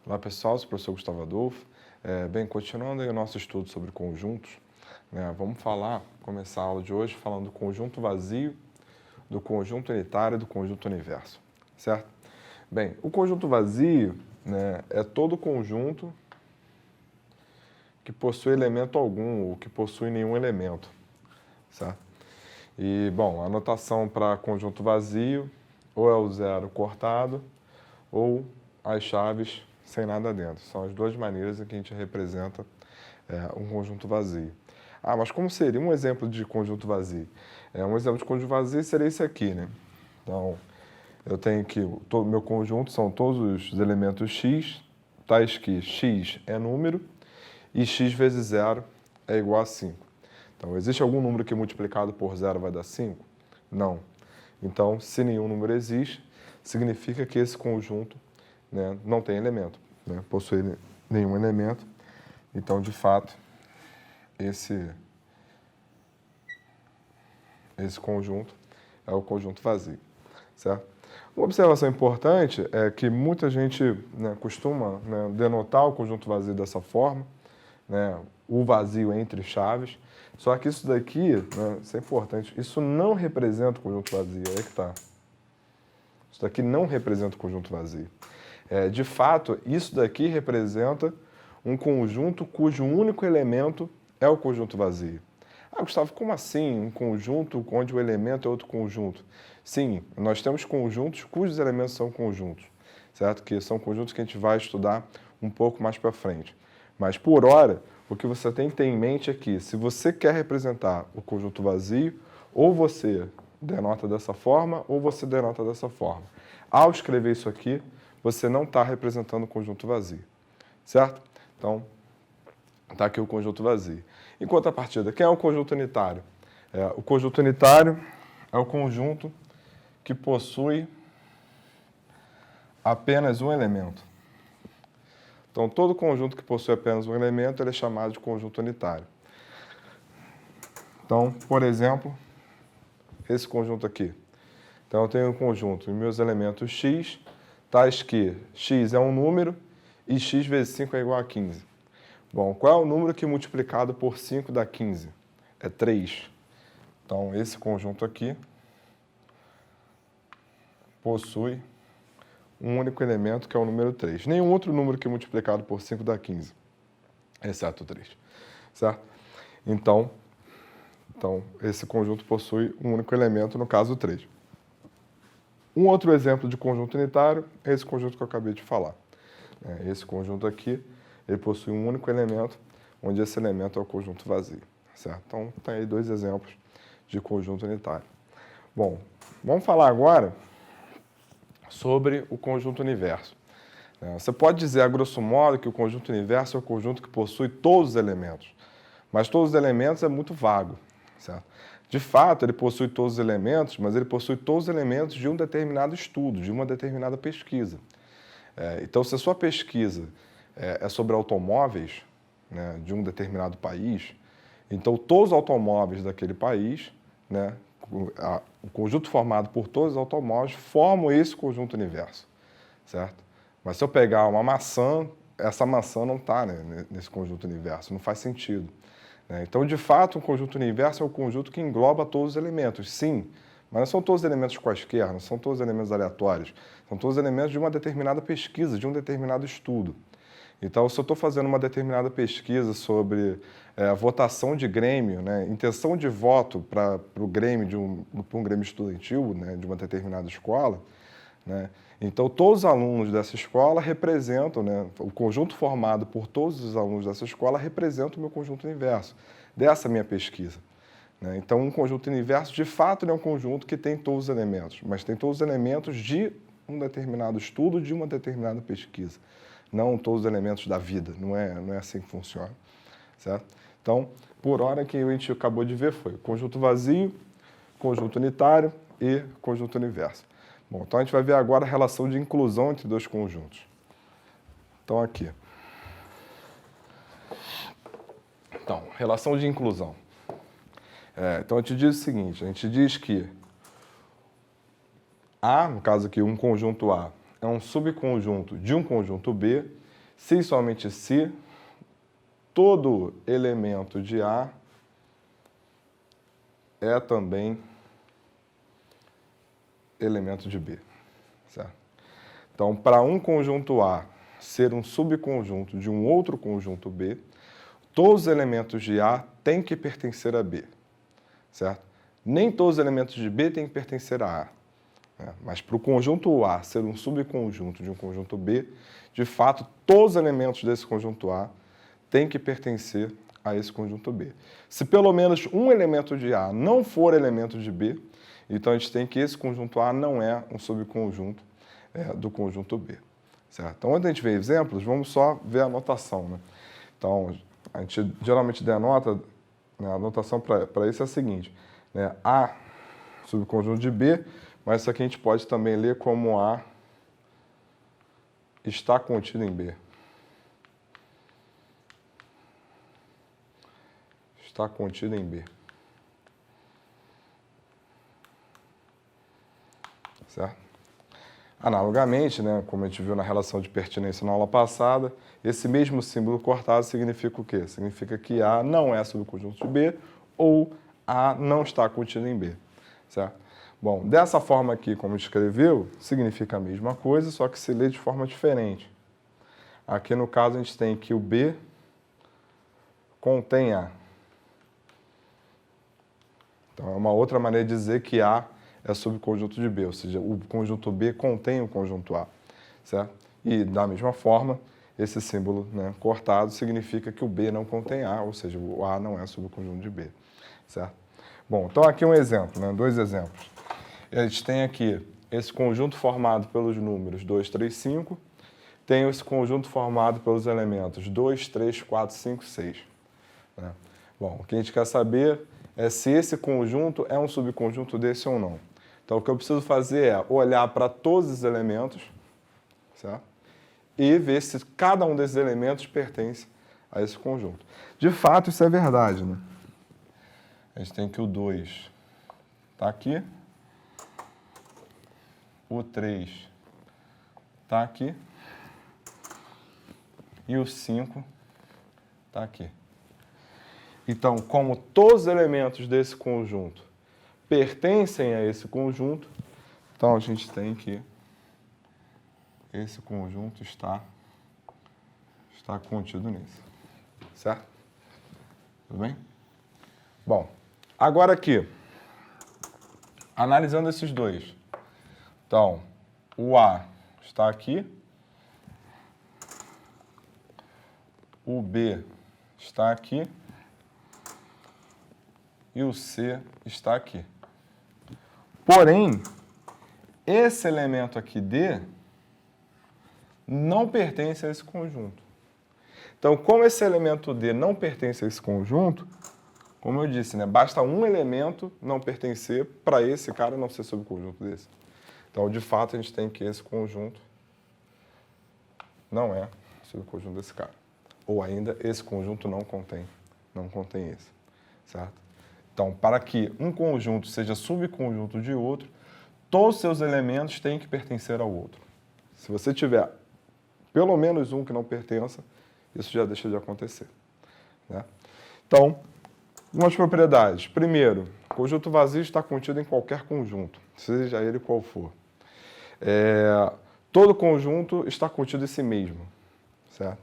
Olá pessoal, sou o professor Gustavo Adolfo. Bem, continuando aí o nosso estudo sobre conjuntos, né, vamos começar a aula de hoje falando do conjunto vazio, do conjunto unitário e do conjunto universo, certo? Bem, o conjunto vazio, né, é todo conjunto que possui elemento algum ou que possui nenhum elemento, certo? E, bom, a notação para conjunto vazio ou é o zero cortado ou as chaves sem nada dentro. São as duas maneiras em que a gente representa um conjunto vazio. Ah, mas como seria um exemplo de conjunto vazio? Um exemplo de conjunto vazio seria esse aqui, né? Então, eu tenho que todo meu conjunto são todos os elementos x, tais que x é número e x vezes zero é igual a 5. Então, existe algum número que multiplicado por zero vai dar 5? Não. Então, se nenhum número existe, significa que esse conjunto, né, não tem elemento, né, possui nenhum elemento. Então, de fato, esse conjunto é o conjunto vazio, certo? Uma observação importante é que muita gente, né, costuma, né, denotar o conjunto vazio dessa forma, né, o vazio entre chaves, só que isso daqui, né, isso é importante, isso não representa o conjunto vazio, aí que está. Isso daqui não representa o conjunto vazio. De fato, isso daqui representa um conjunto cujo único elemento é o conjunto vazio. Ah, Gustavo, como assim um conjunto onde o elemento é outro conjunto? Sim, nós temos conjuntos cujos elementos são conjuntos, certo? Que são conjuntos que a gente vai estudar um pouco mais para frente. Mas, por hora, o que você tem que ter em mente é que, se você quer representar o conjunto vazio, ou você denota dessa forma, ou você denota dessa forma. Ao escrever isso aqui, você não está representando o conjunto vazio, certo? Então, está aqui o conjunto vazio. Em contrapartida, quem é o conjunto unitário? O conjunto unitário é o conjunto que possui apenas um elemento. Então, todo conjunto que possui apenas um elemento, ele é chamado de conjunto unitário. Então, por exemplo, esse conjunto aqui. Então, eu tenho um conjunto e meus elementos x, tais que x é um número e x vezes 5 é igual a 15. Bom, qual é o número que multiplicado por 5 dá 15? É 3. Então, esse conjunto aqui possui um único elemento, que é o número 3. Nenhum outro número que multiplicado por 5 dá 15, exceto 3. Certo? Então, esse conjunto possui um único elemento, no caso 3. Um outro exemplo de conjunto unitário é esse conjunto que eu acabei de falar. Esse conjunto aqui, ele possui um único elemento, onde esse elemento é o conjunto vazio. Certo? Então, tem aí dois exemplos de conjunto unitário. Bom, vamos falar agora sobre o conjunto universo. Você pode dizer, a grosso modo, que o conjunto universo é o conjunto que possui todos os elementos, mas todos os elementos é muito vago, certo? De fato, ele possui todos os elementos, mas ele possui todos os elementos de um determinado estudo, de uma determinada pesquisa. Então, se a sua pesquisa é sobre automóveis, né, de um determinado país, então todos os automóveis daquele país, né, o conjunto formado por todos os automóveis formam esse conjunto universo, certo? Mas se eu pegar uma maçã, essa maçã não está, né, nesse conjunto universo, não faz sentido. Então, de fato, um conjunto universo é um conjunto que engloba todos os elementos, sim, mas não são todos os elementos quaisquer, não são todos os elementos aleatórios, são todos os elementos de uma determinada pesquisa, de um determinado estudo. Então, se eu estou fazendo uma determinada pesquisa sobre a votação de grêmio, né, intenção de voto para o grêmio, para um grêmio estudantil, né, de uma determinada escola, né, então todos os alunos dessa escola representam, né, o conjunto formado por todos os alunos dessa escola representa o meu conjunto universo, dessa minha pesquisa. Então, um conjunto universo, de fato, é um conjunto que tem todos os elementos, mas tem todos os elementos de um determinado estudo, de uma determinada pesquisa. Não todos os elementos da vida, não é assim que funciona, certo? Então, por hora, que a gente acabou de ver foi conjunto vazio, conjunto unitário e conjunto universo. Bom, então a gente vai ver agora a relação de inclusão entre dois conjuntos. Então, aqui. Então, relação de inclusão. Então, a gente diz o seguinte, a gente diz que A, no caso aqui, um conjunto A, é um subconjunto de um conjunto B, se e somente se todo elemento de A é também elemento de B, certo? Então, para um conjunto A ser um subconjunto de um outro conjunto B, todos os elementos de A têm que pertencer a B, certo? Nem todos os elementos de B têm que pertencer a A, né? Mas para o conjunto A ser um subconjunto de um conjunto B, de fato, todos os elementos desse conjunto A têm que pertencer a esse conjunto B. Se pelo menos um elemento de A não for elemento de B, então a gente tem que esse conjunto A não é um subconjunto do conjunto B, certo? Então, antes de a gente ver exemplos, vamos só ver a notação, né? Então, a gente geralmente denota, né, a notação para isso é a seguinte, né? A subconjunto de B, mas isso aqui a gente pode também ler como A está contido em B. Está contido em B. Certo? Analogamente, né, como a gente viu na relação de pertinência na aula passada, esse mesmo símbolo cortado significa o quê? Significa que A não é subconjunto de B ou A não está contido em B. Certo? Bom, dessa forma aqui, como escreveu, significa a mesma coisa, só que se lê de forma diferente. Aqui, no caso, a gente tem que o B contém A. Então, é uma outra maneira de dizer que A é subconjunto de B, ou seja, o conjunto B contém o conjunto A, certo? E, da mesma forma, esse símbolo, né, cortado significa que o B não contém A, ou seja, o A não é subconjunto de B, certo? Bom, então aqui um exemplo, né, dois exemplos. A gente tem aqui esse conjunto formado pelos números 2, 3, 5, tem esse conjunto formado pelos elementos 2, 3, 4, 5, 6. Né? Bom, o que a gente quer saber é se esse conjunto é um subconjunto desse ou não. Então, o que eu preciso fazer é olhar para todos os elementos, certo? E ver se cada um desses elementos pertence a esse conjunto. De fato, isso é verdade, né? A gente tem que o 2 está aqui, o 3 está aqui e o 5 está aqui. Então, como todos os elementos desse conjunto pertencem a esse conjunto, então a gente tem que esse conjunto está contido nisso, certo? Tudo bem? Bom, agora aqui, analisando esses dois. Então, o A está aqui, o B está aqui e o C está aqui. Porém, esse elemento aqui D não pertence a esse conjunto. Então, como esse elemento D não pertence a esse conjunto, como eu disse, né, basta um elemento não pertencer para esse cara não ser subconjunto desse. Então, de fato, a gente tem que esse conjunto não é subconjunto desse cara. Ou ainda, esse conjunto não contém esse, certo? Então, para que um conjunto seja subconjunto de outro, todos os seus elementos têm que pertencer ao outro. Se você tiver pelo menos um que não pertença, isso já deixa de acontecer, né? Então, algumas propriedades. Primeiro, o conjunto vazio está contido em qualquer conjunto, seja ele qual for. Todo conjunto está contido em si mesmo, certo?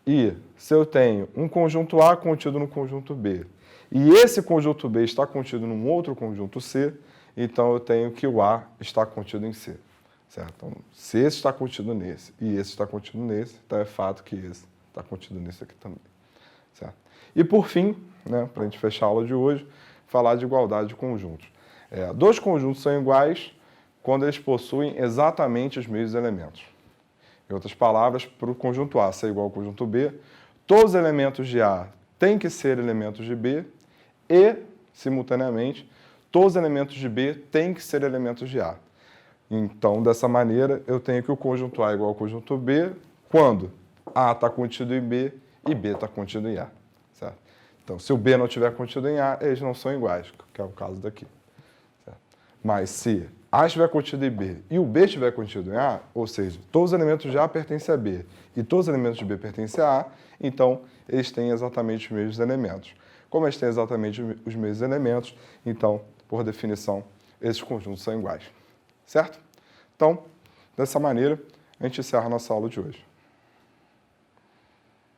E se eu tenho um conjunto A contido no conjunto B, e esse conjunto B está contido num outro conjunto C, então eu tenho que o A está contido em C, certo? Então, se esse está contido nesse e esse está contido nesse, então é fato que esse está contido nesse aqui também, certo? E por fim, né, para a gente fechar a aula de hoje, falar de igualdade de conjuntos. Dois conjuntos são iguais quando eles possuem exatamente os mesmos elementos. Em outras palavras, para o conjunto A ser igual ao conjunto B, todos os elementos de A têm que ser elementos de B e, simultaneamente, todos os elementos de B têm que ser elementos de A. Então, dessa maneira, eu tenho que o conjunto A é igual ao conjunto B quando A está contido em B e B está contido em A, certo? Então, se o B não estiver contido em A, eles não são iguais, que é o caso daqui, certo? Mas se A estiver contido em B e o B estiver contido em A, ou seja, todos os elementos de A pertencem a B e todos os elementos de B pertencem a A, então eles têm exatamente os mesmos elementos. Como eles têm exatamente os mesmos elementos, então, por definição, esses conjuntos são iguais. Certo? Então, dessa maneira, a gente encerra a nossa aula de hoje.